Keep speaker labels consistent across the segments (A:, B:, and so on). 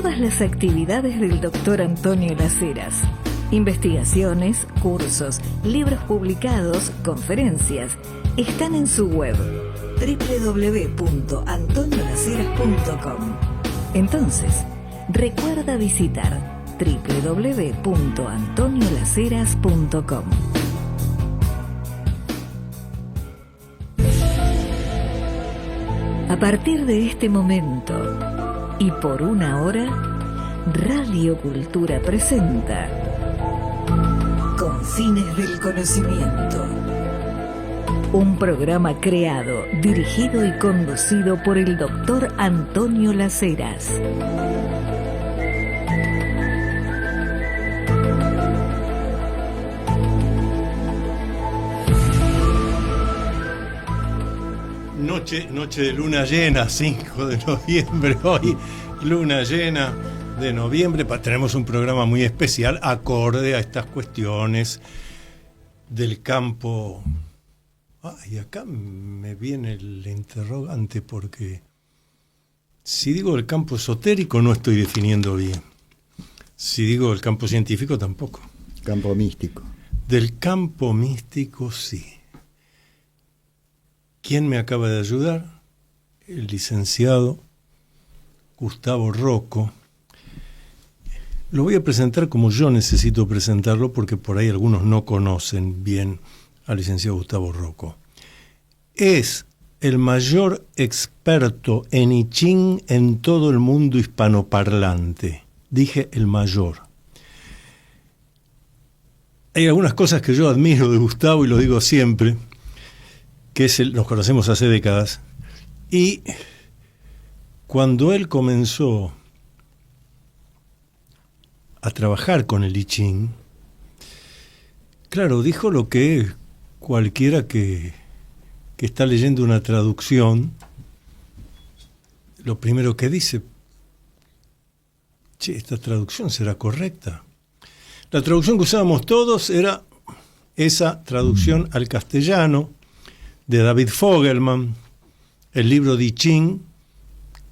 A: todas las actividades del Dr. Antonio Las Heras. Investigaciones, cursos, libros publicados, conferencias, están en su web www.antoniolaceras.com. Entonces, recuerda visitar www.antoniolaceras.com. A partir de este momento y por una hora, Radio Cultura presenta Confines del Conocimiento. Un programa creado, dirigido y conducido por el Dr. Antonio Las Heras.
B: Noche de luna llena, 5 de noviembre, hoy luna llena de noviembre. Tenemos un programa muy especial acorde a estas cuestiones del campo. Y acá me viene el interrogante, porque si digo el campo esotérico no estoy definiendo bien. Si digo el campo científico tampoco.
C: Campo místico.
B: Del campo místico sí. ¿Quién me acaba de ayudar? El licenciado Gustavo Rocco. Lo voy a presentar como yo necesito presentarlo, porque por ahí algunos no conocen bien al licenciado Gustavo Rocco. Es el mayor experto en I Ching en todo el mundo hispanoparlante. Dije el mayor. Hay algunas cosas que yo admiro de Gustavo y lo digo siempre, que nos conocemos hace décadas, y cuando él comenzó a trabajar con el I Ching, claro, dijo lo que cualquiera que está leyendo una traducción, lo primero que dice: che, esta traducción será correcta. La traducción que usábamos todos era esa traducción al castellano de David Fogelman, el libro de I Ching,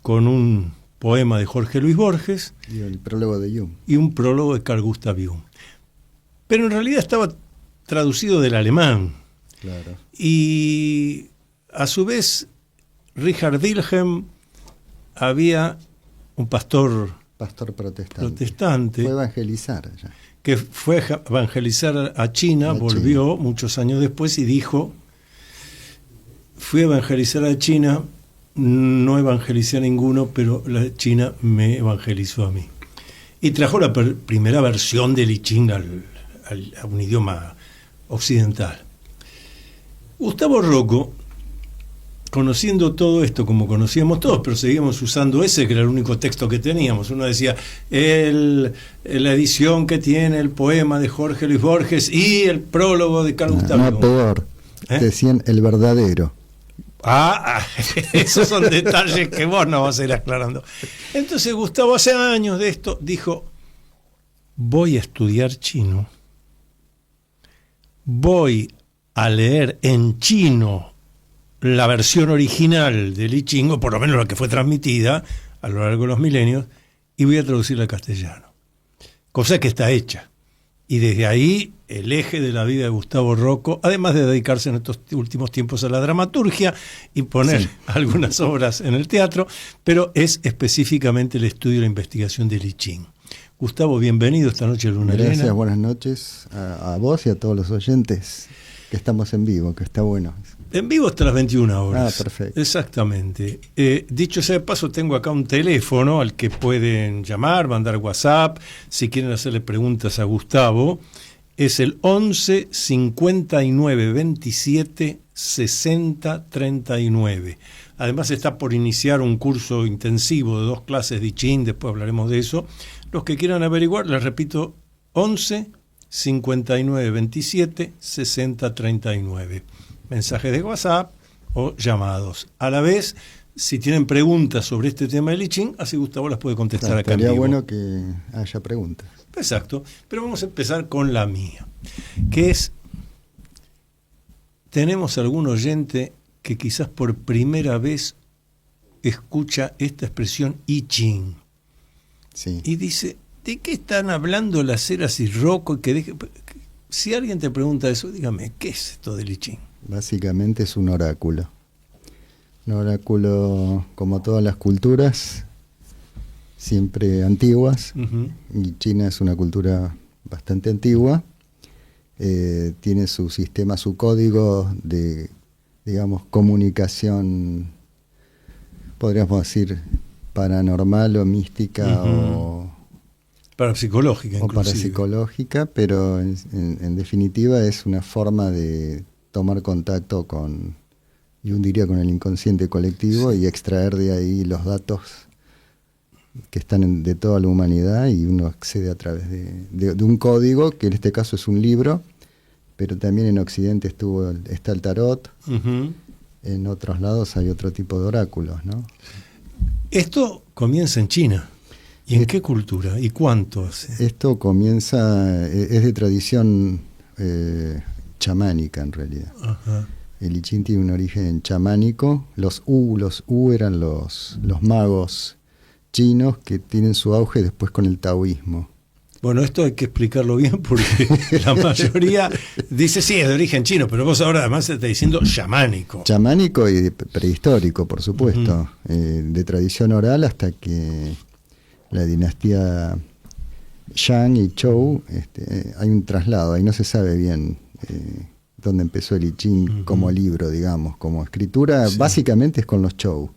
B: con un poema de Jorge Luis Borges
C: y el prólogo de Jung.
B: Y un prólogo de Carl Gustav Jung. Pero en realidad estaba traducido del alemán.
C: Claro.
B: Y a su vez, Richard Wilhelm había un pastor protestante
C: fue a evangelizar allá.
B: Que fue a evangelizar a China, volvió muchos años después y dijo: fui a evangelizar a China, no evangelicé a ninguno, pero la China me evangelizó a mí. Y trajo la primera versión del I Ching a un idioma occidental. Gustavo Rocco, conociendo todo esto como conocíamos todos, pero seguíamos usando ese, que era el único texto que teníamos. Uno decía, la edición que tiene el poema de Jorge Luis Borges y el prólogo de Carl Gustav Jung.
C: No, peor. Decían el verdadero.
B: Esos son detalles que vos no vas a ir aclarando. Entonces Gustavo, hace años de esto, dijo: voy a estudiar chino, voy a leer en chino la versión original del I Ching, o por lo menos la que fue transmitida a lo largo de los milenios, y voy a traducirla al castellano. Cosa que está hecha. Y desde ahí, el eje de la vida de Gustavo Rocco, además de dedicarse en estos últimos tiempos a la dramaturgia y poner algunas obras en el teatro, pero es específicamente el estudio y la investigación del I Ching. Gustavo, bienvenido esta noche a Luna Llena.
C: Gracias, buenas noches a vos y a todos los oyentes, que estamos en vivo, que está bueno.
B: En vivo hasta las 21 horas.
C: Perfecto.
B: Exactamente. Dicho sea de paso, tengo acá un teléfono al que pueden llamar, mandar WhatsApp, si quieren hacerle preguntas a Gustavo. Es el 11 59 27 60 39. Además está por iniciar un curso intensivo de 2 clases de I Ching, después hablaremos de eso. Los que quieran averiguar, les repito, 11 59 27 60 39. Mensajes de WhatsApp o llamados. A la vez, si tienen preguntas sobre este tema del I Ching, así Gustavo las puede contestar acá en vivo.
C: Sería bueno que haya preguntas.
B: Exacto, pero vamos a empezar con la mía, que es: tenemos algún oyente que quizás por primera vez escucha esta expresión I Ching.
C: Sí.
B: Y dice, ¿de qué están hablando las Heras y Rocco? Si alguien te pregunta eso, dígame, ¿qué es esto del I Ching?
C: Básicamente es un oráculo. Un oráculo, como todas las culturas, siempre antiguas.
B: Uh-huh.
C: Y China es una cultura bastante antigua. Tiene su sistema, su código de, digamos, comunicación, podríamos decir, paranormal o mística
B: uh-huh. Parapsicológica,
C: o parapsicológica, pero en definitiva es una forma de tomar contacto con, yo diría, con el inconsciente colectivo, sí, y extraer de ahí los datos que están de toda la humanidad, y uno accede a través de un código, que en este caso es un libro, pero también en Occidente está el tarot, uh-huh. En otros lados hay otro tipo de oráculos, ¿no?
B: Esto comienza en China. ¿Y en qué cultura? ¿Y cuánto hace?
C: Esto comienza, es de tradición chamánica en realidad. Uh-huh. El I Ching tiene un origen chamánico. Los U eran los magos chinos que tienen su auge después con el taoísmo.
B: Bueno, esto hay que explicarlo bien porque la mayoría dice, sí, es de origen chino, pero vos ahora además estás diciendo chamánico. Chamánico
C: y prehistórico, por supuesto, uh-huh. De tradición oral hasta que la dinastía Shang y Zhou, hay un traslado, ahí no se sabe bien dónde empezó el I Ching, uh-huh. como libro, digamos, como escritura, sí. Básicamente es con los Zhou,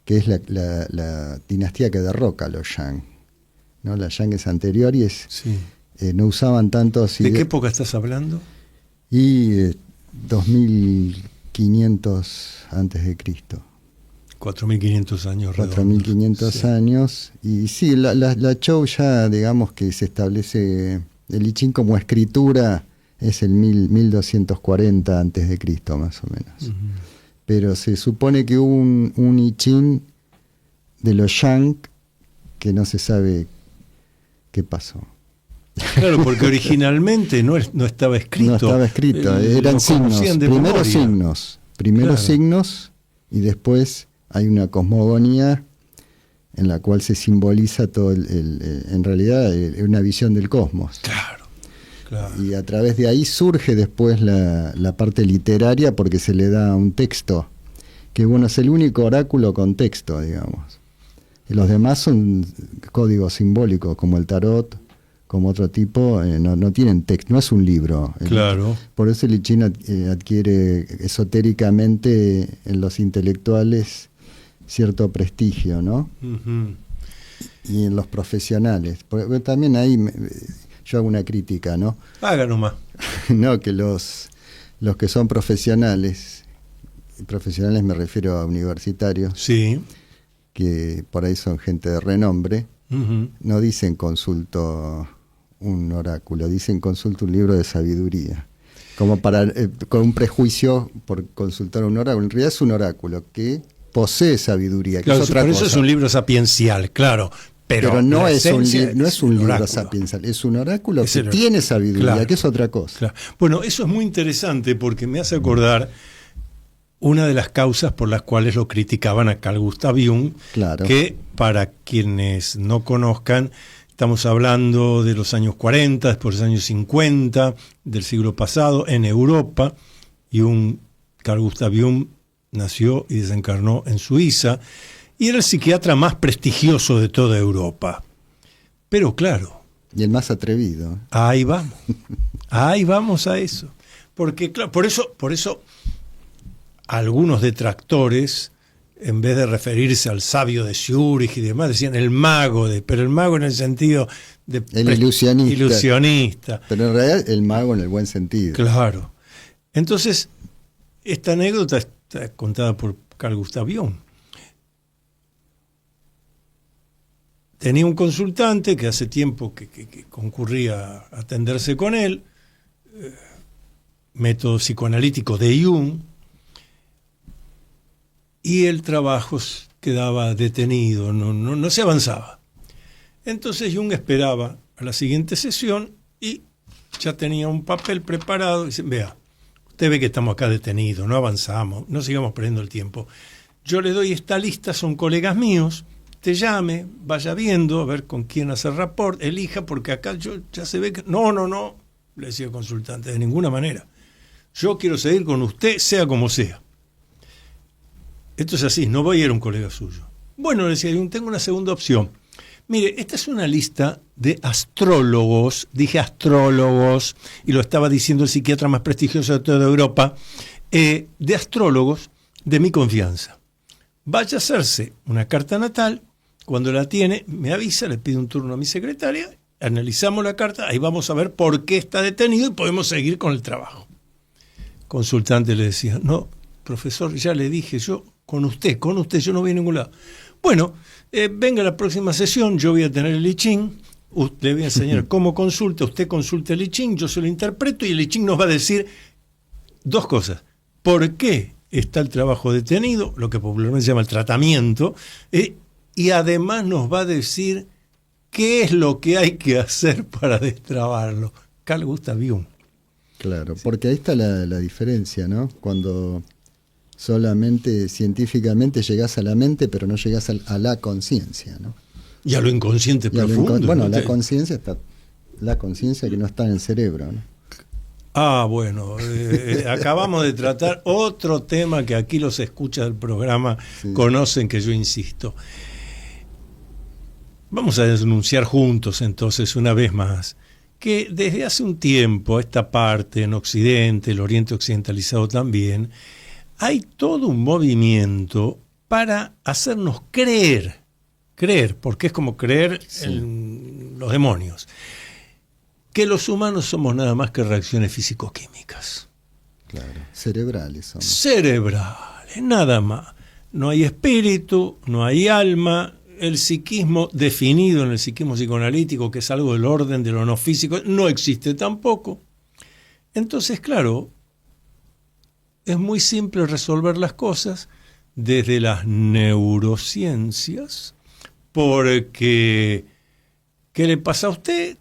C: que es la dinastía que derroca a los Shang, ¿no? La Shang es anterior y
B: sí.
C: No usaban tantos...
B: ¿De qué época estás hablando?
C: Y 2500 antes de Cristo.
B: 4.500 años.
C: 4.500 sí. años. Y sí, la Zhou ya, digamos que se establece, el I Ching como escritura es el 1240 antes de Cristo, más o menos. Uh-huh. Pero se supone que hubo un I Ching de los Shang que no se sabe qué pasó.
B: Claro, porque originalmente no estaba escrito.
C: No estaba escrito, eran signos. Primero signos, y después hay una cosmogonía en la cual se simboliza todo en realidad una visión del cosmos.
B: Claro.
C: Y a través de ahí surge después la parte literaria, porque se le da un texto, que bueno, es el único oráculo con texto, digamos. Y los demás son códigos simbólicos, como el tarot, como otro tipo, no tienen texto, no es un libro.
B: Claro.
C: Por eso el I Ching adquiere esotéricamente en los intelectuales cierto prestigio, ¿no? Uh-huh. Y en los profesionales. Porque también ahí yo hago una crítica, ¿no?
B: Haga nomás.
C: No, que los que son profesionales me refiero a universitarios,
B: sí,
C: que por ahí son gente de renombre,
B: uh-huh.
C: no dicen consulto un oráculo, dicen consulto un libro de sabiduría, como para con un prejuicio por consultar un oráculo. En realidad es un oráculo que posee sabiduría, que
B: claro,
C: es otra
B: por
C: cosa.
B: Eso es un libro sapiencial, claro, pero
C: no es un libro
B: oráculo.
C: sapiencial, es un oráculo que tiene sabiduría, claro, que es otra cosa.
B: Claro. Bueno, eso es muy interesante porque me hace acordar una de las causas por las cuales lo criticaban a Carl Gustav Jung,
C: claro,
B: que para quienes no conozcan, estamos hablando de los años 40, después de los años 50 del siglo pasado en Europa. Carl Gustav Jung nació y desencarnó en Suiza y era el psiquiatra más prestigioso de toda Europa. Pero claro,
C: y el más atrevido.
B: Ahí vamos a eso. Porque claro, por eso algunos detractores, en vez de referirse al sabio de Zúrich y demás, decían el mago, pero el mago en el sentido de
C: el ilusionista. Pero en realidad el mago en el buen sentido.
B: Claro. Entonces, esta anécdota está contada por Carl Gustav Jung. Tenía un consultante que hace tiempo que concurría a atenderse con él, método psicoanalítico de Jung, y el trabajo quedaba detenido, no se avanzaba. Entonces Jung esperaba a la siguiente sesión y ya tenía un papel preparado y dice, vea, usted ve que estamos acá detenidos, no avanzamos, no sigamos perdiendo el tiempo. Yo le doy esta lista, son colegas míos, te llame, vaya viendo, a ver con quién hacer rapport, elija, porque acá ya se ve que... No, le decía el consultante, de ninguna manera. Yo quiero seguir con usted, sea como sea. Esto es así, no voy a ir a un colega suyo. Bueno, le decía, yo tengo una segunda opción. Mire, esta es una lista de astrólogos, dije astrólogos, y lo estaba diciendo el psiquiatra más prestigioso de toda Europa, de astrólogos de mi confianza. Vaya a hacerse una carta natal, cuando la tiene, me avisa, le pide un turno a mi secretaria, analizamos la carta, ahí vamos a ver por qué está detenido y podemos seguir con el trabajo. Consultante le decía, no, profesor, ya le dije, yo con usted, yo no voy a ningún lado. Bueno, venga a la próxima sesión, yo voy a tener el I Ching, le voy a enseñar cómo consulta, usted consulta el I Ching, yo se lo interpreto y el I Ching nos va a decir dos cosas. ¿Por qué está el trabajo detenido? Lo que popularmente se llama el tratamiento, y además nos va a decir qué es lo que hay que hacer para destrabarlo. Carl Gustav Jung.
C: Claro, porque ahí está la diferencia, ¿no? Cuando solamente científicamente llegás a la mente, pero no llegás a la conciencia, ¿no?
B: Y a lo inconsciente profundo.
C: Bueno, la conciencia que no está en el cerebro, ¿no?
B: Bueno, acabamos de tratar otro tema que aquí los escuchas del programa conocen, que yo insisto. Vamos a denunciar juntos entonces una vez más que desde hace un tiempo esta parte en Occidente, el Oriente occidentalizado también, hay todo un movimiento para hacernos creer, porque es como creer en los demonios, que los humanos somos nada más que reacciones físico-químicas.
C: Claro, cerebrales somos.
B: Cerebrales, nada más. No hay espíritu, no hay alma. El psiquismo definido en el psiquismo psicoanalítico, que es algo del orden de lo no físico, no existe tampoco. Entonces, claro, es muy simple resolver las cosas desde las neurociencias, porque ¿qué le pasa a usted?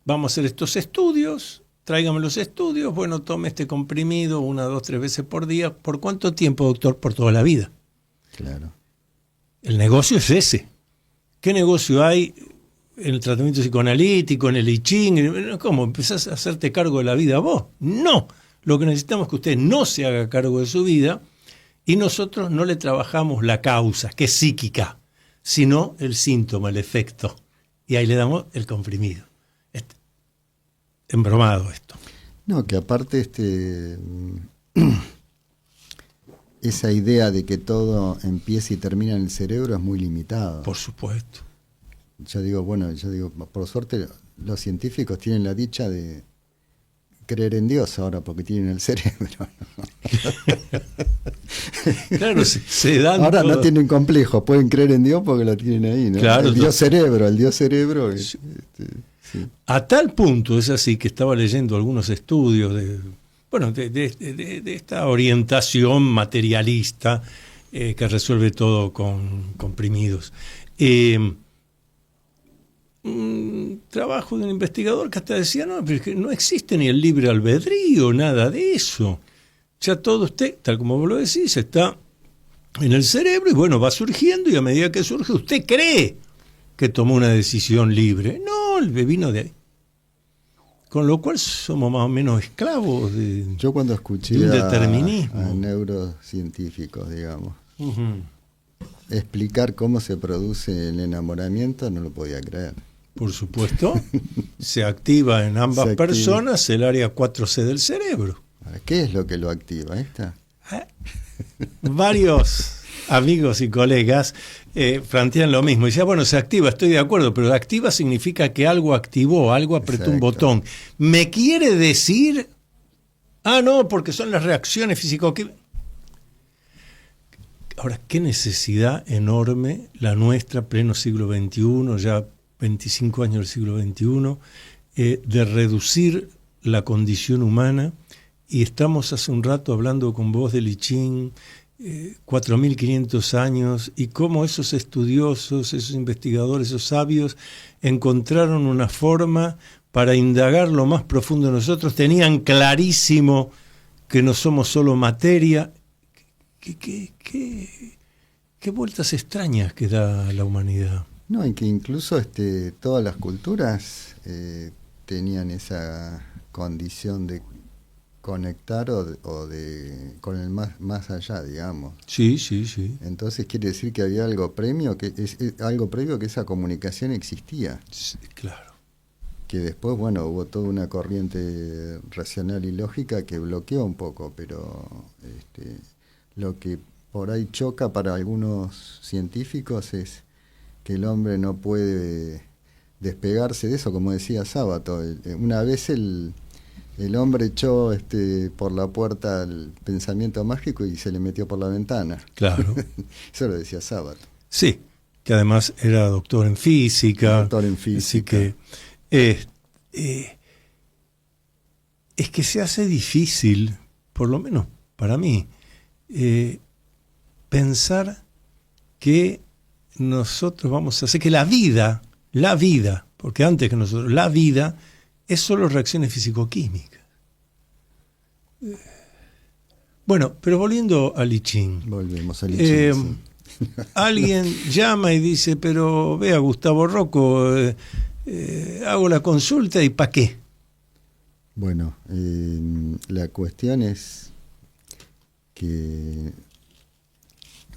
B: Vamos a hacer estos estudios, tráigame los estudios, bueno, tome este comprimido 1, 2, 3 veces por día. ¿Por cuánto tiempo, doctor? Por toda la vida.
C: Claro.
B: El negocio es ese. ¿Qué negocio hay en el tratamiento psicoanalítico, en el I Ching? ¿Cómo? ¿Empezás a hacerte cargo de la vida vos? No. Lo que necesitamos es que usted no se haga cargo de su vida y nosotros no le trabajamos la causa, que es psíquica, sino el síntoma, el efecto. Y ahí le damos el comprimido. Embromado esto.
C: No, que aparte esa idea de que todo empieza y termina en el cerebro es muy limitada.
B: Por supuesto.
C: Yo digo, por suerte los científicos tienen la dicha de creer en Dios ahora porque tienen el cerebro.
B: Claro, se dan
C: ahora
B: todo.
C: No tienen complejo, pueden creer en Dios porque lo tienen ahí, ¿no?
B: Claro,
C: el Dios cerebro.
B: Sí. A tal punto es así que estaba leyendo algunos estudios de esta orientación materialista que resuelve todo con comprimidos. Un trabajo de un investigador que hasta decía, pero es que no existe ni el libre albedrío, nada de eso. Ya todo usted, tal como vos lo decís, está en el cerebro y bueno, va surgiendo y a medida que surge usted cree que tomó una decisión libre. No, vino de ahí. Con lo cual somos más o menos esclavos de
C: Yo cuando escuché
B: un determinismo.
C: a neurocientíficos, digamos, explicar cómo se produce el enamoramiento, no lo podía creer.
B: Por supuesto, se activa en ambas personas el área 4C del cerebro.
C: ¿Qué es lo que lo activa? ¿Esta?
B: Varios amigos y colegas plantean lo mismo. Decían, bueno, se activa, estoy de acuerdo, pero activa significa que algo activó, algo apretó un botón. ¿Me quiere decir? No, porque son las reacciones físico-químicas. Ahora, qué necesidad enorme la nuestra, pleno siglo XXI, ya 25 años del siglo XXI, de reducir la condición humana. Y estamos hace un rato hablando con vos del I Ching, 4.500 años, y cómo esos estudiosos, esos investigadores, esos sabios, encontraron una forma para indagar lo más profundo de nosotros. Tenían clarísimo que no somos solo materia. qué vueltas extrañas que da la humanidad.
C: No, y que incluso todas las culturas tenían esa condición de conectar con el más allá, digamos.
B: Sí, sí, sí.
C: Entonces quiere decir que había algo previo, algo previo que esa comunicación existía.
B: Sí, claro.
C: Que después, bueno, hubo toda una corriente racional y lógica que bloqueó un poco, pero lo que por ahí choca para algunos científicos es que el hombre no puede despegarse de eso, como decía Sábato. Una vez el hombre echó por la puerta el pensamiento mágico y se le metió por la ventana. Claro. Eso lo decía Sábato.
B: Sí, que además era doctor en física.
C: Doctor en física.
B: Así que es que se hace difícil, por lo menos para mí, pensar que nosotros vamos a hacer que la vida, porque antes que nosotros, la vida es solo reacciones físico-químicas. Bueno, pero volviendo a I Ching.
C: Volvemos a I Ching. Sí.
B: Alguien llama y dice, pero vea, Gustavo Rocco, hago la consulta y ¿para qué?
C: Bueno, la cuestión es que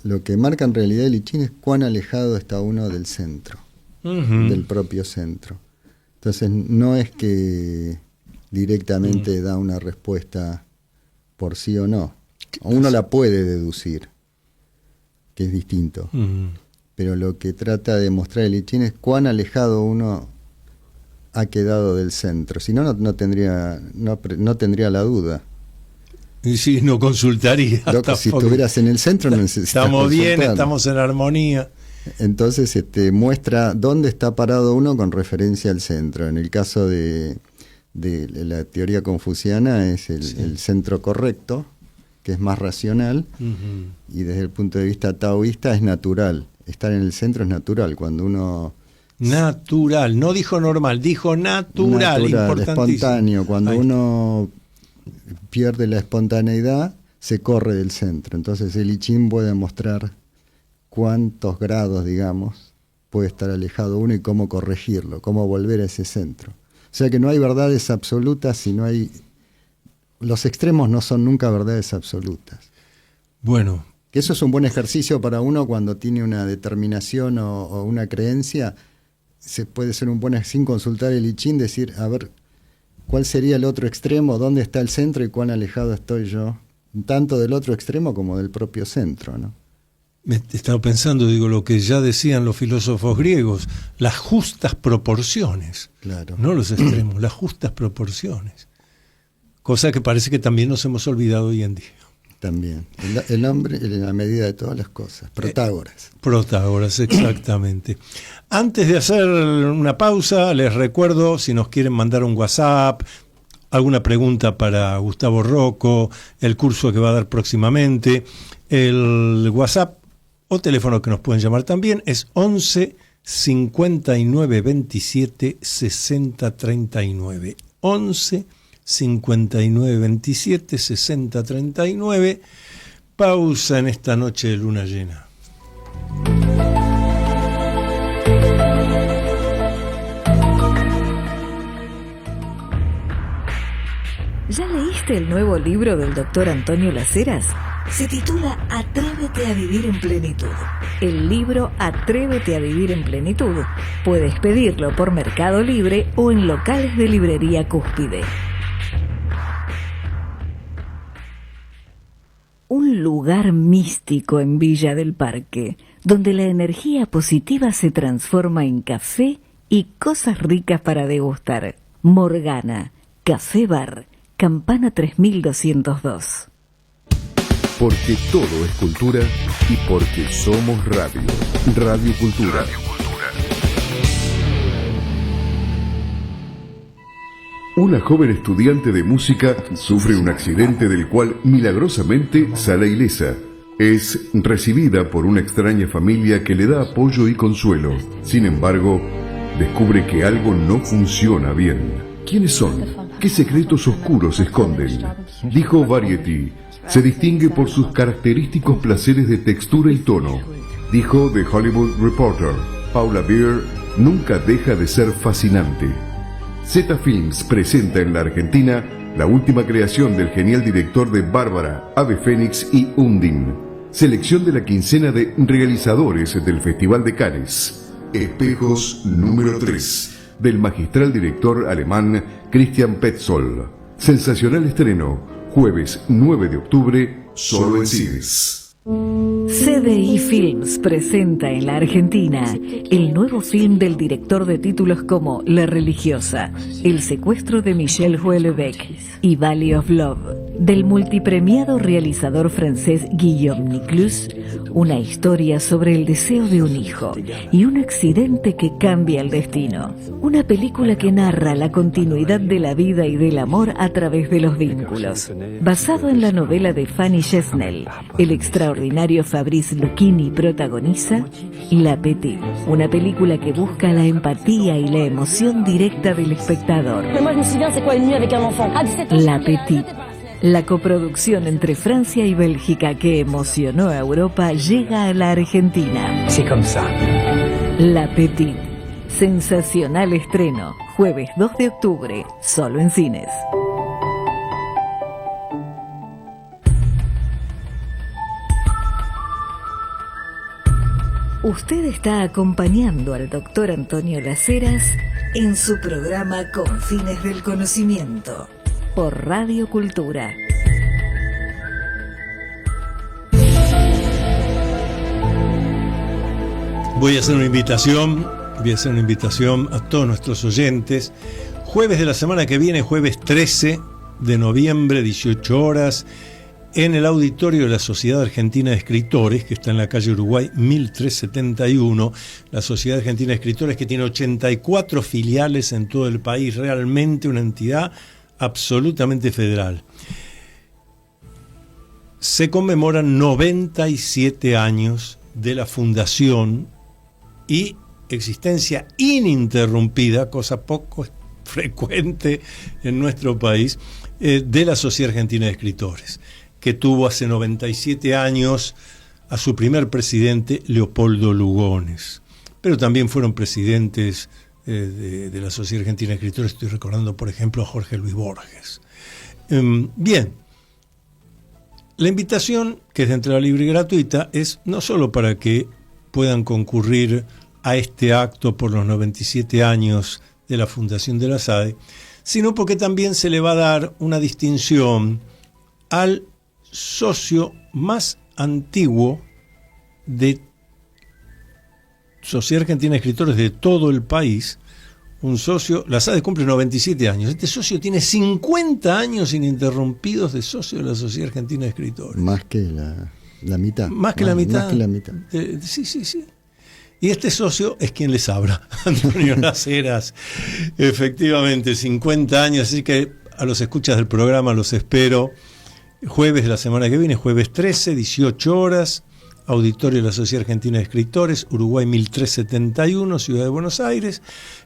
C: lo que marca en realidad el I Ching es cuán alejado está uno del centro, del propio centro. Entonces no es que directamente da una respuesta por sí o no. Uno la puede deducir, que es distinto. Pero lo que trata de mostrar el I Ching es cuán alejado uno ha quedado del centro. Si no, no tendría la duda.
B: Y si no consultaría.
C: Si estuvieras en el centro no necesitas
B: Estamos
C: consultar.
B: bien, estamos en armonía.
C: Entonces muestra dónde está parado uno con referencia al centro. En el caso de la teoría confuciana es el centro correcto, que es más racional, y desde el punto de vista taoísta es natural. Estar en el centro es natural. Cuando uno...
B: Natural, no dijo normal, dijo natural, importantísimo.
C: Espontáneo. Cuando uno pierde la espontaneidad, se corre del centro. Entonces el I Ching puede mostrar cuántos grados, digamos, puede estar alejado uno y cómo corregirlo, cómo volver a ese centro. O sea que no hay verdades absolutas, sino hay... Los extremos no son nunca verdades absolutas.
B: Bueno.
C: Que eso es un buen ejercicio para uno cuando tiene una determinación o una creencia. Se puede ser un buen, sin consultar el I Ching, decir, a ver, ¿cuál sería el otro extremo? ¿Dónde está el centro y cuán alejado estoy yo? Tanto del otro extremo como del propio centro, ¿no?
B: Me estaba pensando, digo, lo que ya decían los filósofos griegos, las justas proporciones. Claro. No los extremos, las justas proporciones. Cosa que parece que también nos hemos olvidado hoy en día.
C: También. El hombre en la medida de todas las cosas. Protágoras.
B: Protágoras, exactamente. Antes de hacer una pausa, les recuerdo, si nos quieren mandar un WhatsApp, alguna pregunta para Gustavo Rocco, el curso que va a dar próximamente, el WhatsApp o teléfono que nos pueden llamar también es 11 59 27 60 39. 11 59 27 60 39. Pausa en esta noche de luna llena.
A: ¿Ya leíste el nuevo libro del doctor Antonio Laceras? Se titula Atrévete a vivir en plenitud. El libro Atrévete a vivir en plenitud. Puedes pedirlo por Mercado Libre o en locales de librería Cúspide. Un lugar místico en Villa del Parque, donde la energía positiva se transforma en café y cosas ricas para degustar. Morgana, Café Bar, Campana 3202.
D: Porque todo es cultura y porque somos radio. Radio Cultura. Una joven estudiante de música sufre un accidente del cual milagrosamente sale ilesa. Es recibida por una extraña familia que le da apoyo y consuelo. Sin embargo, descubre que algo no funciona bien. ¿Quiénes son? ¿Qué secretos oscuros esconden? Dijo Variety. Se distingue por sus característicos placeres de textura y tono. Dijo The Hollywood Reporter, Paula Beer nunca deja de ser fascinante. Zeta Films presenta en la Argentina la última creación del genial director de Bárbara, Ave Fénix y Undine. Selección de la quincena de realizadores del Festival de Cannes. Espejos número 3, del magistral director alemán Christian Petzold. Sensacional estreno, jueves 9 de octubre, solo en cines.
A: CDI Films presenta en la Argentina el nuevo film del director de títulos como La Religiosa, El secuestro de Michel Houellebecq y Valley of Love, del multipremiado realizador francés Guillaume Niclus, una historia sobre el deseo de un hijo y un accidente que cambia el destino. Una película que narra la continuidad de la vida y del amor a través de los vínculos. Basado en la novela de Fanny Chesnel, el extraordinario Fabrice Lucchini protagoniza La Petite, una película que busca la empatía y la emoción directa del espectador. La Petite, la coproducción entre Francia y Bélgica que emocionó a Europa, llega a la Argentina. La Petite, sensacional estreno, jueves 2 de octubre, solo en cines. Usted está acompañando al doctor Antonio Las Heras en su programa Con Fines del Conocimiento por Radio Cultura.
B: Voy a hacer una invitación a todos nuestros oyentes. Jueves de la semana que viene, jueves 13 de noviembre, 18 horas, en el auditorio de la Sociedad Argentina de Escritores, que está en la calle Uruguay 1371, la Sociedad Argentina de Escritores, que tiene 84 filiales en todo el país, realmente una entidad absolutamente federal. Se conmemoran 97 años de la fundación y existencia ininterrumpida, cosa poco frecuente en nuestro país, de la Sociedad Argentina de Escritores, que tuvo hace 97 años a su primer presidente, Leopoldo Lugones. Pero también fueron presidentes de la Sociedad Argentina de Escritores, estoy recordando, por ejemplo, a Jorge Luis Borges. Bien, la invitación, que es de entrada libre y gratuita, es no solo para que puedan concurrir a este acto por los 97 años de la fundación de la SADE, sino porque también se le va a dar una distinción al socio más antiguo de Sociedad Argentina de Escritores de todo el país. Un socio, la SADE cumple 97 años. Este socio tiene 50 años ininterrumpidos de socio de la Sociedad Argentina de Escritores.
C: Más que la mitad.
B: Más que la mitad.
C: Más que la mitad.
B: Sí. Y este socio es quien les habla, Antonio Las Heras. Efectivamente, 50 años, así que a los escuchas del programa los espero. Jueves de la semana que viene, jueves 13, 18 horas, auditorio de la Sociedad Argentina de Escritores, Uruguay 1371, Ciudad de Buenos Aires.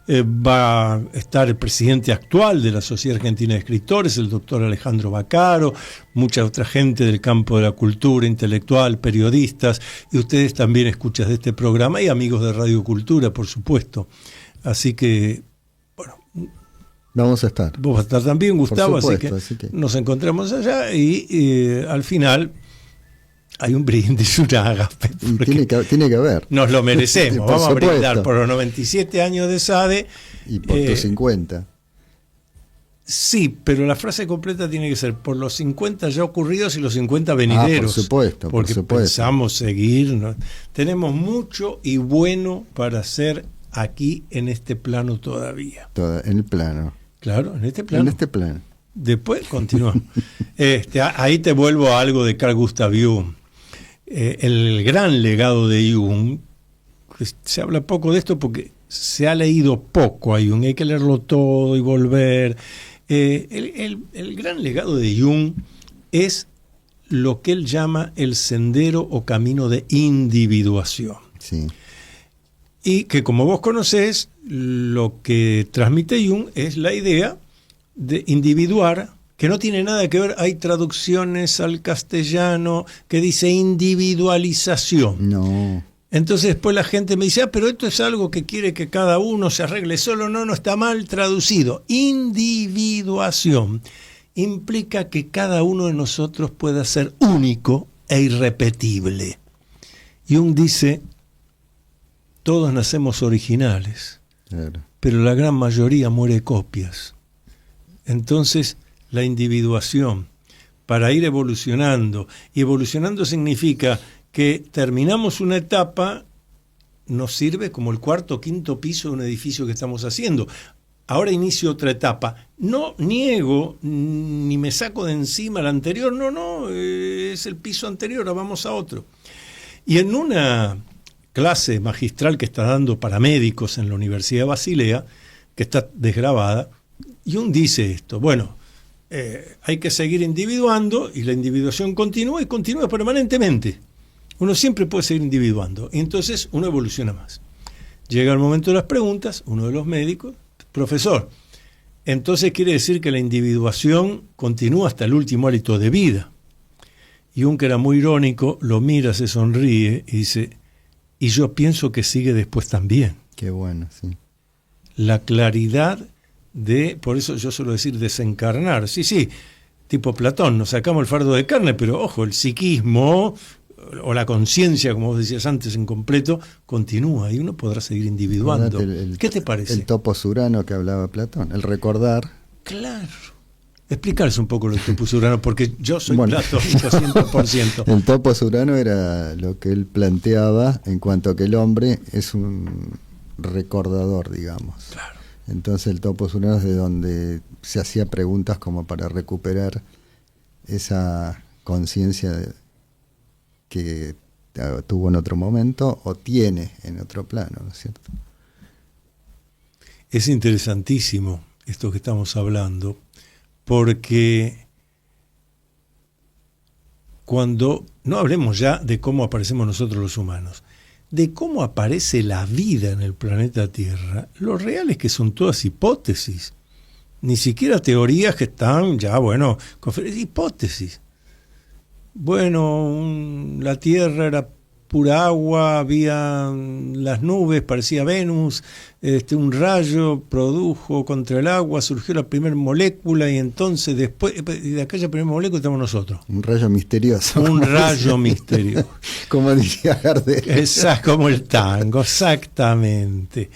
B: Va a estar el presidente actual de la Sociedad Argentina de Escritores, el doctor Alejandro Baccaro, mucha otra gente del campo de la cultura, intelectual, periodistas, y ustedes también escuchas de este programa, y amigos de Radio Cultura, por supuesto. Así que, bueno,
C: vamos a estar.
B: Vos vas a estar también, Gustavo,
C: supuesto,
B: así que nos encontramos allá y al final hay un brindis, una agape.
C: Tiene que haber.
B: Nos lo merecemos. Vamos a
C: supuesto.
B: brindar por los 97 años de SADE.
C: Y por tus 50.
B: Sí, pero la frase completa tiene que ser por los 50 ya ocurridos y los 50 venideros.
C: Por supuesto.
B: Porque pensamos seguir, ¿no? Tenemos mucho y bueno para hacer aquí en este plano todavía.
C: En el plano.
B: Claro, en este plano.
C: En este plano.
B: Después continuamos. Ahí te vuelvo a algo de Carl Gustav Jung. El gran legado de Jung, se habla poco de esto porque se ha leído poco a Jung, hay que leerlo todo y volver. El gran legado de Jung es lo que él llama el sendero o camino de individuación.
C: Sí.
B: Y que, como vos conocés, lo que transmite Jung es la idea de individuar, que no tiene nada que ver, hay traducciones al castellano que dice individualización.
C: No.
B: Entonces después la gente me dice, pero esto es algo que quiere que cada uno se arregle solo. No está mal traducido. Individuación implica que cada uno de nosotros pueda ser único e irrepetible. Jung dice, todos nacemos originales,
C: Claro.
B: pero la gran mayoría muere copias. Entonces, la individuación, para ir evolucionando, y evolucionando significa que terminamos una etapa, nos sirve como el cuarto o quinto piso de un edificio que estamos haciendo. Ahora inicio otra etapa. No niego ni me saco de encima la anterior, no, es el piso anterior, ahora vamos a otro. Y en una clase magistral que está dando para médicos en la Universidad de Basilea, que está desgrabada, Jung dice esto, hay que seguir individuando y la individuación continúa y continúa permanentemente. Uno siempre puede seguir individuando y entonces uno evoluciona más. Llega el momento de las preguntas, uno de los médicos, profesor, entonces quiere decir que la individuación continúa hasta el último hálito de vida. Y Jung, que era muy irónico, lo mira, se sonríe y dice, y yo pienso que sigue después también.
C: Qué bueno, sí.
B: La claridad por eso yo suelo decir desencarnar. Sí, tipo Platón, nos sacamos el fardo de carne, pero ojo, el psiquismo o la conciencia, como vos decías antes, en completo, continúa y uno podrá seguir individuando. ¿Qué te parece?
C: El topos urano que hablaba Platón, el recordar.
B: Claro. Explicarles un poco lo que puso Urano, porque yo soy platónico 100%.
C: El topos urano era lo que él planteaba en cuanto a que el hombre es un recordador, digamos.
B: Claro.
C: Entonces el topos urano es de donde se hacía preguntas como para recuperar esa conciencia que tuvo en otro momento o tiene en otro plano, ¿no es cierto?
B: Es interesantísimo esto que estamos hablando, porque cuando, no hablemos ya de cómo aparecemos nosotros los humanos, de cómo aparece la vida en el planeta Tierra, lo real es que son todas hipótesis, ni siquiera teorías que están ya, hipótesis. La Tierra era pura agua, había las nubes, parecía Venus, un rayo produjo contra el agua, surgió la primera molécula y entonces después de aquella primera molécula estamos nosotros.
C: Un rayo misterioso.
B: Un rayo misterioso.
C: Como diría Gardel.
B: Exacto, como el tango, exactamente.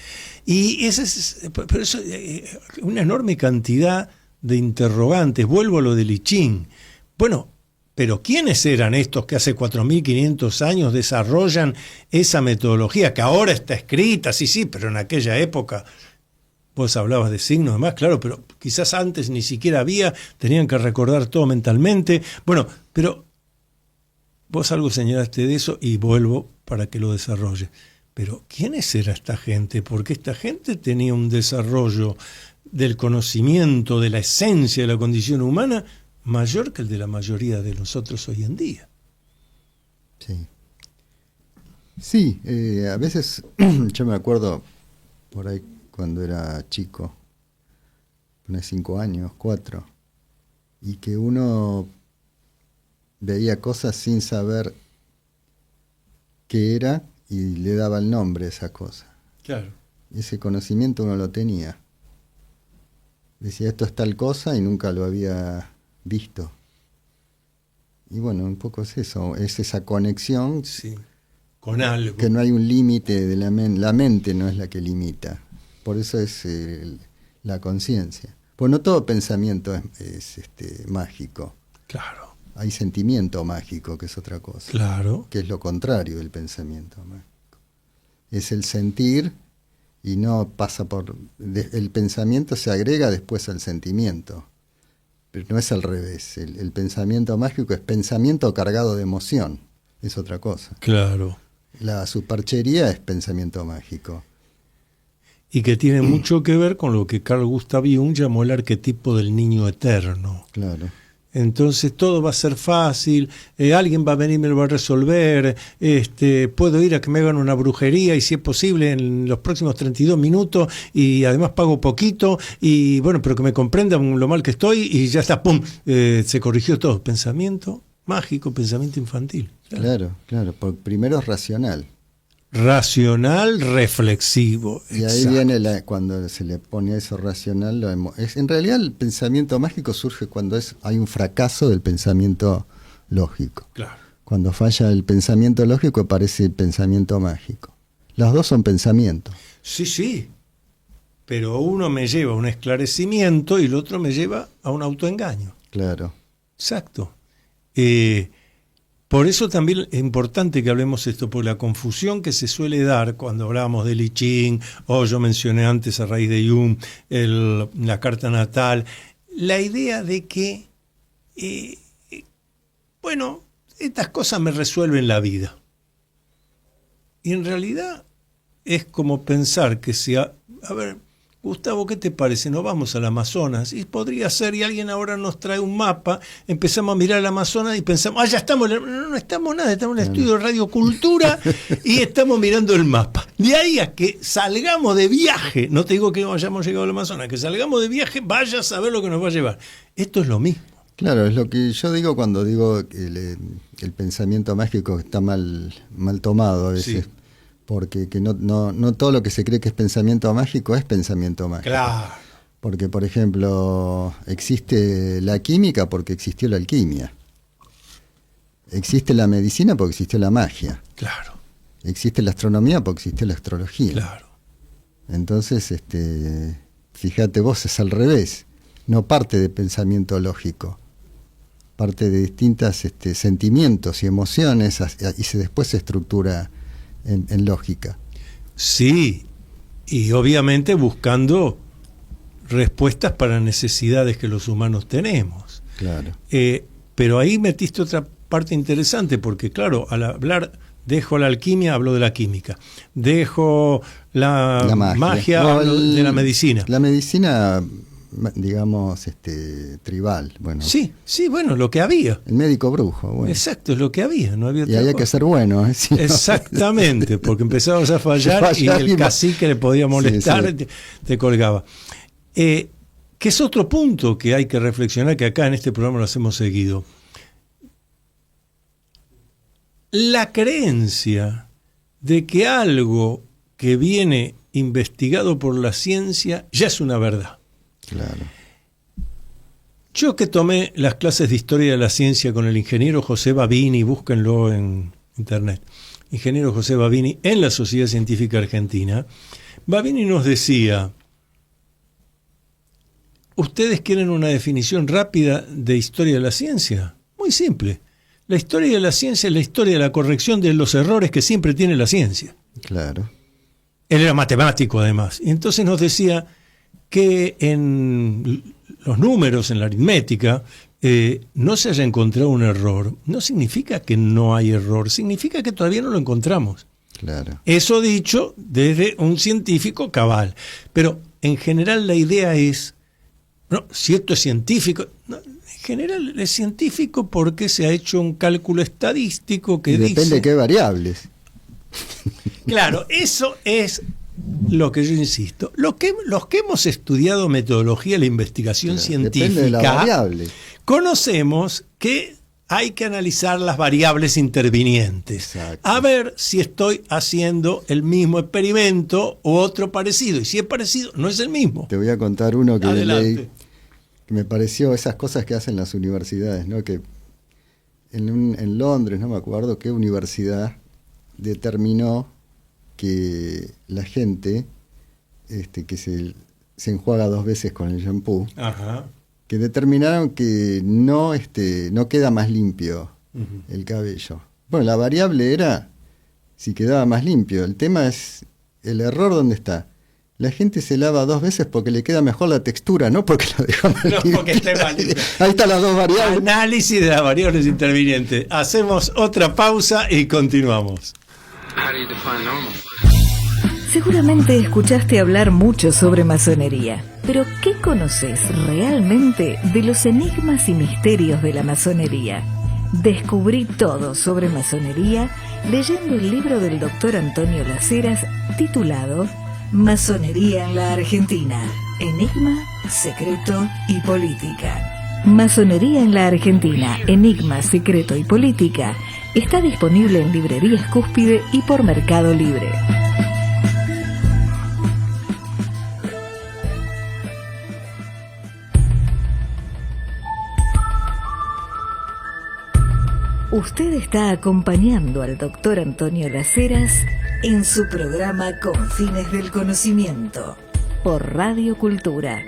B: Y pero eso, una enorme cantidad de interrogantes. Vuelvo a lo de Lichín. Pero ¿quiénes eran estos que hace 4.500 años desarrollan esa metodología que ahora está escrita? Sí, pero en aquella época vos hablabas de signos y demás, claro, pero quizás antes ni siquiera había, tenían que recordar todo mentalmente. Pero vos algo señalaste de eso y vuelvo para que lo desarrolle. Pero ¿quiénes era esta gente? Porque esta gente tenía un desarrollo del conocimiento, de la esencia de la condición humana, mayor que el de la mayoría de nosotros hoy en día.
C: Sí, a veces yo me acuerdo por ahí cuando era chico, unos 5 años, 4, y que uno veía cosas sin saber qué era y le daba el nombre a esa cosa.
B: Claro.
C: Ese conocimiento uno lo tenía. Decía, esto es tal cosa y nunca lo había visto. Y un poco es eso, es esa conexión.
B: Sí, con algo.
C: Que no hay un límite de la mente no es la que limita. Por eso es la conciencia. Pues no todo pensamiento es mágico.
B: Claro.
C: Hay sentimiento mágico, que es otra cosa.
B: Claro.
C: Que es lo contrario del pensamiento mágico. Es el sentir y no pasa por... el pensamiento se agrega después al sentimiento. Pero no es al revés. El pensamiento mágico es pensamiento cargado de emoción. Es otra cosa.
B: Claro.
C: La superchería es pensamiento mágico.
B: Y que tiene mucho que ver con lo que Carl Gustav Jung llamó el arquetipo del niño eterno.
C: Claro.
B: Entonces todo va a ser fácil, alguien va a venir y me lo va a resolver, puedo ir a que me hagan una brujería y si es posible en los próximos 32 minutos y además pago poquito y pero que me comprendan lo mal que estoy y ya está, ¡pum! Se corrigió todo. Pensamiento mágico, pensamiento infantil.
C: Claro. Primero es racional.
B: racional, reflexivo.
C: Y ahí viene cuando se le pone a eso racional, en realidad el pensamiento mágico surge cuando hay un fracaso del pensamiento lógico.
B: Claro.
C: Cuando falla el pensamiento lógico aparece el pensamiento mágico. Los dos son pensamientos.
B: Sí, pero uno me lleva a un esclarecimiento y el otro me lleva a un autoengaño.
C: Claro.
B: Exacto. Por eso también es importante que hablemos esto, por la confusión que se suele dar cuando hablamos de I Ching, o yo mencioné antes a raíz de Jung, la carta natal, la idea de que, estas cosas me resuelven la vida. Y en realidad es como pensar que si, a ver, Gustavo, ¿qué te parece? Nos vamos al Amazonas, y podría ser, y alguien ahora nos trae un mapa, empezamos a mirar el Amazonas y pensamos, ya estamos, no estamos nada, estamos en el estudio de Radio Cultura y estamos mirando el mapa. De ahí a que salgamos de viaje, no te digo que no hayamos llegado al Amazonas, que salgamos de viaje, vaya a saber lo que nos va a llevar. Esto es lo mismo.
C: Claro, es lo que yo digo cuando digo que el pensamiento mágico está mal tomado a veces.
B: Sí.
C: Porque que no todo lo que se cree que es pensamiento mágico es pensamiento mágico.
B: Claro.
C: Porque, por ejemplo, existe la química porque existió la alquimia. Existe la medicina porque existió la magia.
B: Claro.
C: Existe la astronomía porque existió la astrología.
B: Claro.
C: Entonces, fíjate vos, es al revés. No parte de pensamiento lógico. Parte de distintos sentimientos y emociones y después se estructura en lógica.
B: Sí, y obviamente buscando respuestas para necesidades que los humanos tenemos.
C: Claro.
B: Pero ahí metiste otra parte interesante, porque claro, al hablar, dejo la alquimia, hablo de la química. Dejo la magia hablo de la medicina.
C: La medicina, digamos, tribal. Bueno,
B: sí, bueno, lo que había.
C: El médico brujo. Bueno.
B: Exacto, es lo que había, no había otra
C: y había
B: cosa.
C: que ser bueno. Si
B: exactamente, porque empezabas a fallar y el cacique le podía molestar, sí. Te colgaba. Que es otro punto que hay que reflexionar, que acá en este programa lo hemos seguido. La creencia de que algo que viene investigado por la ciencia ya es una verdad.
C: Claro.
B: Yo que tomé las clases de historia de la ciencia con el ingeniero José Babini, búsquenlo en internet, ingeniero José Babini en la Sociedad Científica Argentina, Babini nos decía, ¿ustedes quieren una definición rápida de historia de la ciencia? Muy simple. La historia de la ciencia es la historia de la corrección de los errores que siempre tiene la ciencia.
C: Claro.
B: Él era matemático además. Y entonces nos decía que en los números, en la aritmética, no se haya encontrado un error. No significa que no hay error, significa que todavía no lo encontramos.
C: Claro.
B: Eso dicho desde un científico cabal. Pero en general la idea es, no, si esto es científico, no, en general es científico porque se ha hecho un cálculo estadístico que dice...
C: Depende de qué variables.
B: Claro, eso es lo que yo insisto. Los que hemos estudiado metodología de la investigación científica,
C: depende de la variable.
B: Conocemos que hay que analizar las variables intervinientes.
C: Exacto.
B: A ver si estoy haciendo el mismo experimento u otro parecido. Y si es parecido, no es el mismo.
C: Te voy a contar uno que
B: Adelante.
C: leí, que me pareció esas cosas que hacen las universidades, ¿no? Que en Londres, no me acuerdo qué universidad, determinó que la gente que se enjuaga 2 veces con el shampoo,
B: Ajá.
C: que determinaron que no queda más limpio
B: Uh-huh.
C: el cabello. Bueno, la variable era si quedaba más limpio. El tema es el error, ¿dónde está? La gente se lava 2 veces porque le queda mejor la textura, no porque lo deja más
B: No,
C: limpio.
B: porque esté mal limpio.
C: Ahí están las 2 variables.
B: Análisis de las variables intervinientes. Hacemos otra pausa y continuamos.
E: How do you define normal?
A: Seguramente escuchaste hablar mucho sobre masonería, pero ¿qué conoces realmente de los enigmas y misterios de la masonería? Descubrí todo sobre masonería leyendo el libro del doctor Antonio Laceras titulado Masonería en la Argentina, Enigma, Secreto y Política. Masonería en la Argentina, Enigma, Secreto y Política Está disponible en Librerías Cúspide y por Mercado Libre. Usted está acompañando al doctor Antonio Las Heras en su programa Con Fines del Conocimiento por Radio Cultura.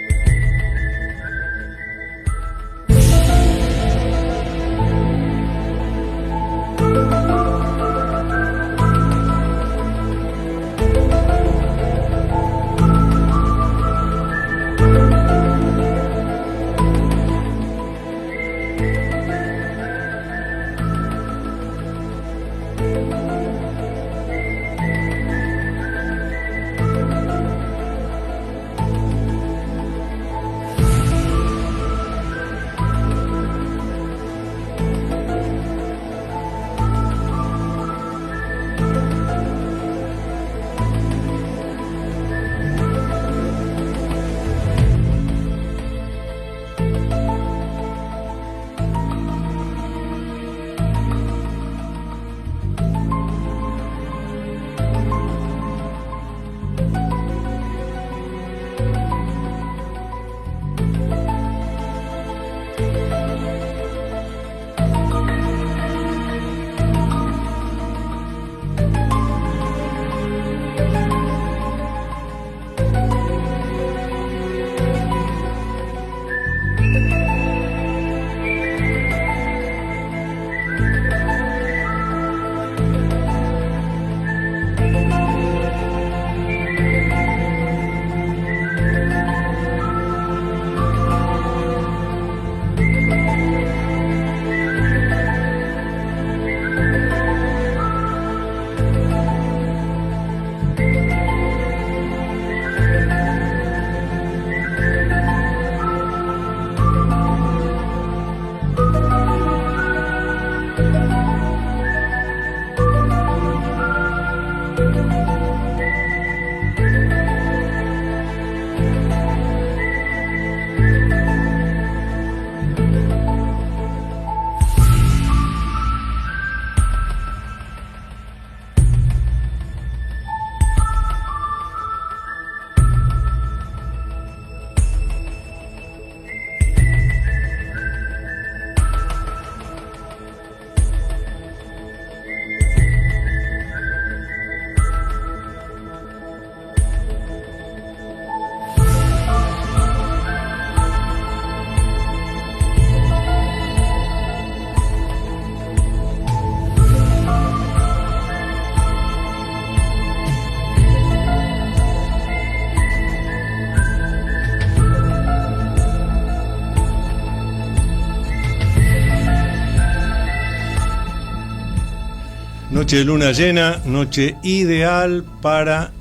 B: Noche de luna llena, noche ideal para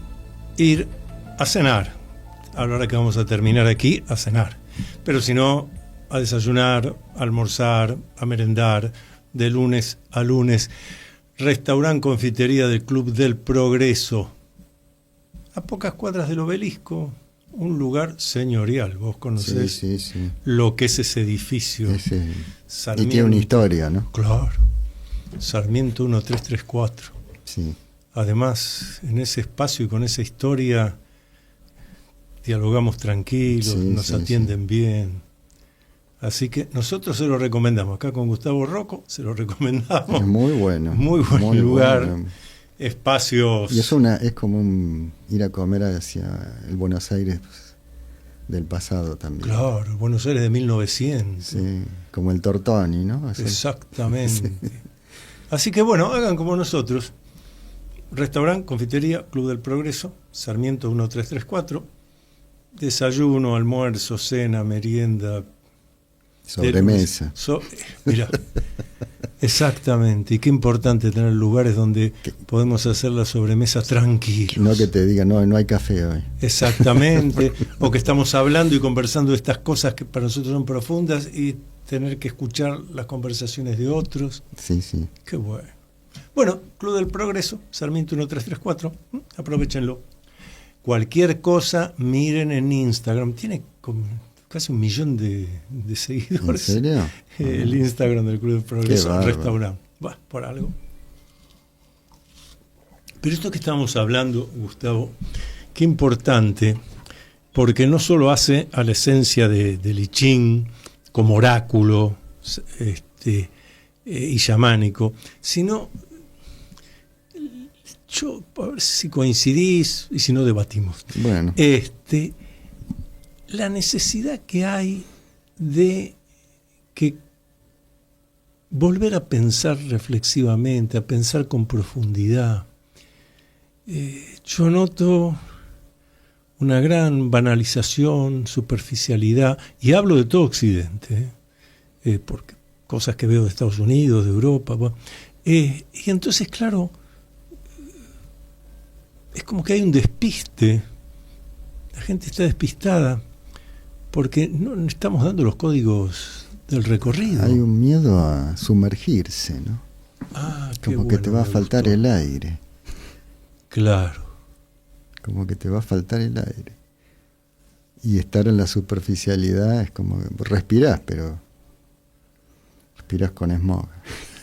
B: ir a cenar. A la hora que vamos a terminar aquí, a cenar. Pero si no, a desayunar, a almorzar, a merendar, de lunes a lunes. Restaurante Confitería del Club del Progreso. A pocas cuadras del Obelisco. Un lugar señorial. Vos conocés
C: sí.
B: lo que es ese edificio.
C: Y tiene una historia, ¿no?
B: Claro. Sarmiento 1334.
C: Sí.
B: Además, en ese espacio y con esa historia dialogamos tranquilos, nos atienden bien. Así que nosotros se lo recomendamos. Acá con Gustavo Rocco se lo recomendamos.
C: Es muy bueno.
B: Muy buen lugar.
C: Bueno.
B: Espacios.
C: Y es como ir a comer hacia el Buenos Aires del pasado también.
B: Claro, Buenos Aires de 1900.
C: Sí, como el Tortoni, ¿no? Así.
B: Exactamente. Sí. Así que bueno, hagan como nosotros. Restaurante, confitería, Club del Progreso, Sarmiento 1334. Desayuno, almuerzo, cena, merienda.
C: Sobremesa.
B: Mira, exactamente. Y qué importante tener lugares donde podemos hacer la sobremesa tranquilos.
C: No que te digan, no hay café hoy.
B: Exactamente. O que estamos hablando y conversando de estas cosas que para nosotros son profundas y tener que escuchar las conversaciones de otros.
C: Sí.
B: Qué bueno. Bueno, Club del Progreso, Sarmiento 1334, aprovechenlo. Cualquier cosa, miren en Instagram. Tiene como casi 1 millón de seguidores.
C: ¿En serio?
B: El Instagram del Club del Progreso, restaurante. va, por algo. Pero esto que estamos hablando, Gustavo, qué importante, porque no solo hace a la esencia del I Ching como oráculo y chamánico, sino, yo, a ver si coincidís y si no debatimos.
C: Bueno.
B: La necesidad que hay de que volver a pensar reflexivamente, a pensar con profundidad. Yo noto una gran banalización, superficialidad, y hablo de todo Occidente, porque cosas que veo de Estados Unidos, de Europa, y entonces, claro, es como que hay un despiste, la gente está despistada, porque no estamos dando los códigos del recorrido.
C: Hay un miedo a sumergirse, ¿no? Como que te va a faltar el aire.
B: Claro.
C: Como que te va a faltar el aire. Y estar en la superficialidad es como que respirás, pero respirás con smog.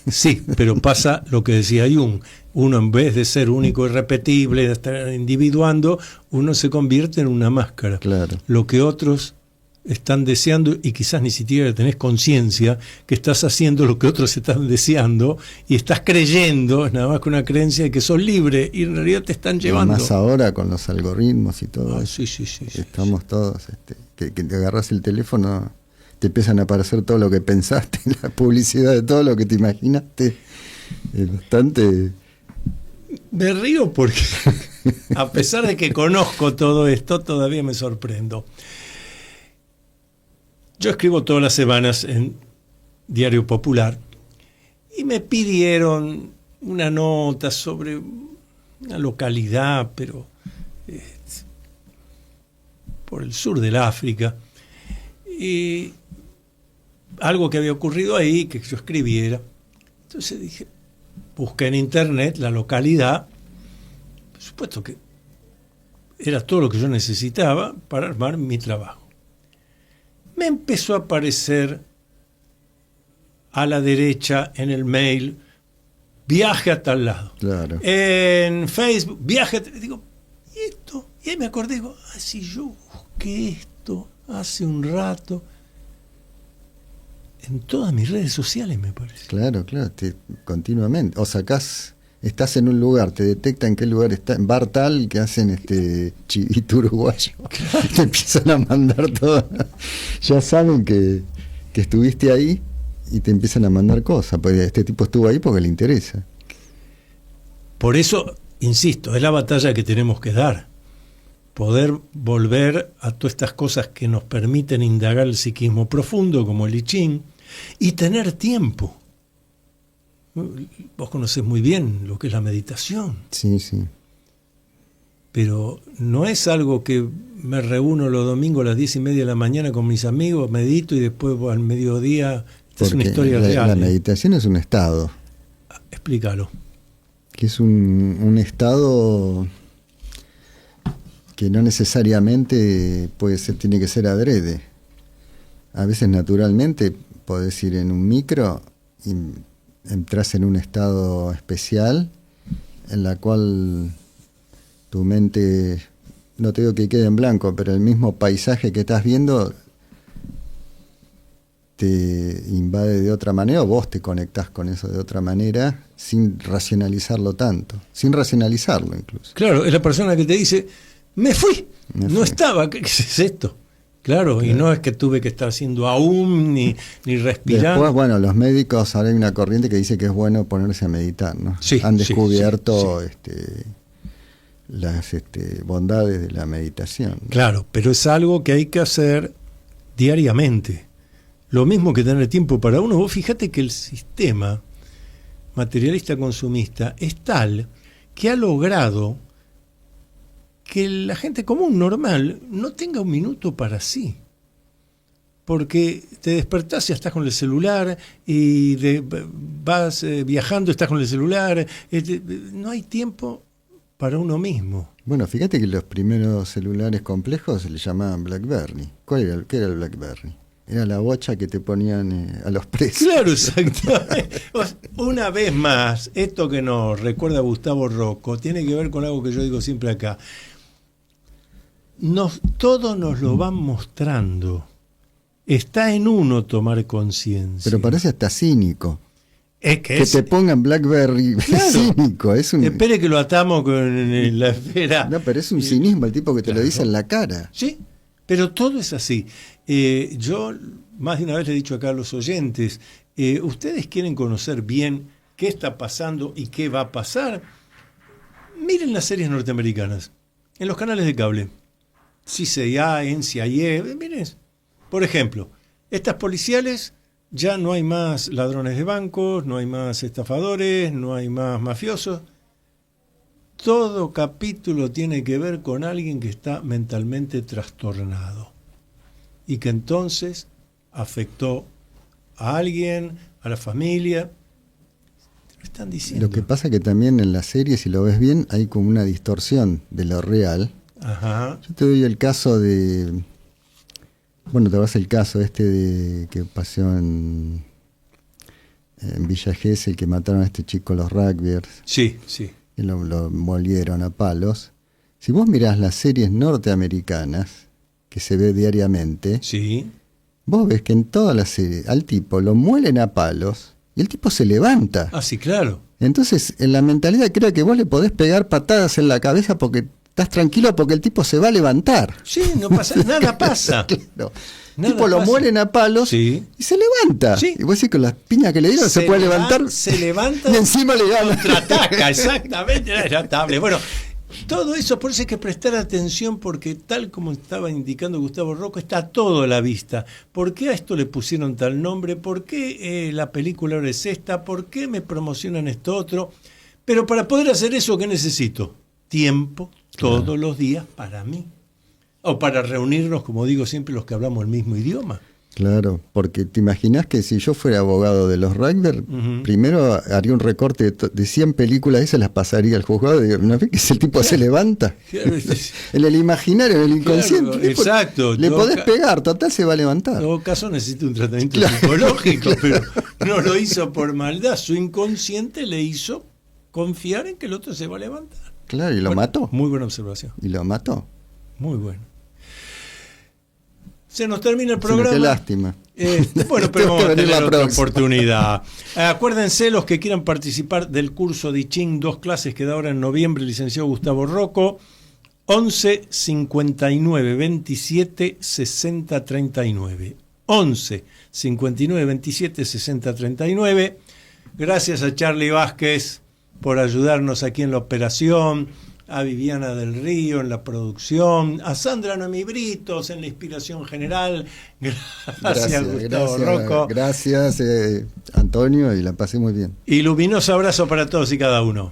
B: Sí, pero pasa lo que decía Jung. Uno, en vez de ser único y repetible, de estar individuando, uno se convierte en una máscara.
C: Claro.
B: Lo que otros están deseando, y quizás ni siquiera tenés conciencia que estás haciendo lo que otros están deseando, y estás creyendo, es nada más que una creencia de que sos libre, y en realidad te están llevando.
C: Y más ahora con los algoritmos y todo.
B: Sí.
C: Estamos todos, que te agarras el teléfono, te empiezan a aparecer todo lo que pensaste, la publicidad de todo lo que te imaginaste. Es bastante...
B: Me río porque, a pesar de que conozco todo esto, todavía me sorprendo. Yo escribo todas las semanas en Diario Popular y me pidieron una nota sobre una localidad, pero por el sur del África, y algo que había ocurrido ahí, que yo escribiera. Entonces dije, busqué en internet la localidad, por supuesto que era todo lo que yo necesitaba para armar mi trabajo. Me empezó a aparecer a la derecha en el mail, viaje a tal lado.
C: Claro.
B: En Facebook, viaje a tal... Digo, ¿y esto? Y ahí me acordé, digo, si yo busqué esto hace un rato en todas mis redes sociales, me parece.
C: Claro, continuamente. O sacás, estás en un lugar, te detecta en qué lugar está, en bar tal, que hacen chivito uruguayo. Claro. Te empiezan a mandar todo. Ya saben que estuviste ahí y te empiezan a mandar cosas. Porque este tipo estuvo ahí porque le interesa.
B: Por eso, insisto, es la batalla que tenemos que dar. Poder volver a todas estas cosas que nos permiten indagar el psiquismo profundo, como el I Ching, y tener tiempo. Vos conocés muy bien lo que es la meditación.
C: Sí.
B: Pero no es algo que me reúno los domingos a las 10:30 de la mañana con mis amigos, medito y después al mediodía... Esta es una historia real.
C: La meditación es un estado.
B: Explícalo.
C: Que es un estado que no necesariamente tiene que ser adrede. A veces naturalmente podés ir en un micro y entras en un estado especial en la cual tu mente, no te digo que quede en blanco, pero el mismo paisaje que estás viendo te invade de otra manera, o vos te conectás con eso de otra manera sin racionalizarlo tanto, sin racionalizarlo incluso.
B: Claro, es la persona que te dice, me fui. Estaba, ¿qué es esto? Claro, y no es que tuve que estar haciendo aún ni respirando.
C: Después, bueno, los médicos, ahora hay una corriente que dice que es bueno ponerse a meditar, ¿no?
B: Sí,
C: han descubierto
B: sí.
C: Las bondades de la meditación.
B: Claro, pero es algo que hay que hacer diariamente. Lo mismo que tener tiempo para uno. Vos fíjate que el sistema materialista consumista es tal que ha logrado que la gente común, normal, no tenga un minuto para sí. Porque te despertás y estás con el celular, y vas viajando, estás con el celular. No hay tiempo para uno mismo.
C: Bueno, fíjate que los primeros celulares complejos se le llamaban BlackBerry. ¿Qué era el BlackBerry? Era la bocha que te ponían a los presos.
B: Claro, exactamente. Una vez más, esto que nos recuerda Gustavo Rocco tiene que ver con algo que yo digo siempre acá. Todo nos lo van mostrando. Está en uno tomar conciencia.
C: Pero parece hasta cínico.
B: Es
C: que te pongan BlackBerry.
B: Claro.
C: Es cínico.
B: Espere que lo atamos con la esfera.
C: No, pero es un cinismo el tipo que te lo dice en la cara.
B: Sí, pero todo es así. Yo más de una vez le he dicho acá a los oyentes, ¿ustedes quieren conocer bien qué está pasando y qué va a pasar? Miren las series norteamericanas, en los canales de cable. CIA, NCIS, miren. Por ejemplo, estas policiales, ya no hay más ladrones de bancos, no hay más estafadores, no hay más mafiosos. Todo capítulo tiene que ver con alguien que está mentalmente trastornado y que entonces afectó a alguien, a la familia. Lo están diciendo.
C: Lo que pasa que también en la serie, si lo ves bien, hay como una distorsión de lo real.
B: Ajá.
C: Yo te doy el caso de... Bueno, te vas el caso que pasó en Villa Gesell, que mataron a este chico los rugbyers.
B: Sí, sí.
C: Que lo molieron a palos. Si vos mirás las series norteamericanas, que se ve diariamente,
B: sí,
C: vos ves que en todas las series al tipo lo muelen a palos y el tipo se levanta.
B: Ah, sí, claro.
C: Entonces, en la mentalidad creo que vos le podés pegar patadas en la cabeza porque estás tranquilo porque el tipo se va a levantar.
B: Sí, no pasa, nada pasa.
C: Claro. El
B: Nada
C: tipo lo
B: pasa.
C: muelen a palos,
B: sí,
C: y se levanta.
B: Sí.
C: Y vos decís con las piñas que le dieron se puede levantar.
B: Se levanta
C: y encima le gana.
B: contraataca, exactamente, era notable. Bueno, todo eso, por eso hay que prestar atención, porque tal como estaba indicando Gustavo Rocco, está todo a la vista. ¿Por qué a esto le pusieron tal nombre? ¿Por qué la película ahora es esta? ¿Por qué me promocionan esto otro? Pero para poder hacer eso, ¿qué necesito? Tiempo todos los días para mí. O para reunirnos, como digo siempre, los que hablamos el mismo idioma.
C: Claro, porque te imaginas que si yo fuera abogado de los rugby, primero haría un recorte de 100 películas y se las pasaría al juzgado y una vez que ese tipo se levanta.
B: Claro,
C: en el imaginario, en el inconsciente.
B: Claro, exacto.
C: Le podés pegar, total se va a levantar.
B: En todo caso necesita un tratamiento psicológico, pero no lo hizo por maldad. Su inconsciente le hizo confiar en que el otro se va a levantar.
C: Claro, y lo mató.
B: Muy buena observación.
C: Y lo mató.
B: Muy bueno. Se nos termina el programa.
C: Qué lástima.
B: Bueno, pero vamos a tener otra
C: próxima
B: oportunidad. Acuérdense, los que quieran participar del curso de I Ching, 2 clases que da ahora en noviembre, licenciado Gustavo Rocco, 11 59 27 60 39. 11 59 27 60 39. Gracias a Charlie Vázquez por ayudarnos aquí en la operación, a Viviana del Río en la producción, a Sandra Noemí Britos en la inspiración general. Gracias Gustavo Rocco.
C: Gracias, Antonio, y la pasé muy bien.
B: Y luminoso abrazo para todos y cada uno.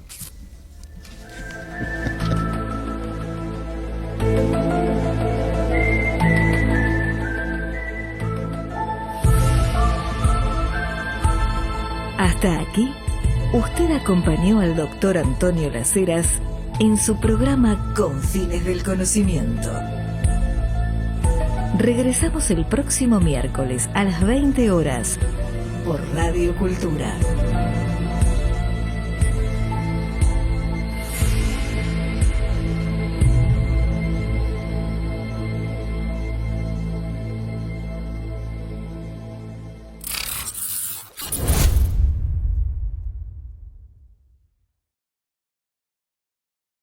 A: Hasta aquí, usted acompañó al doctor Antonio Las Heras en su programa Confines del Conocimiento. Regresamos el próximo miércoles a las 20 horas por Radio Cultura.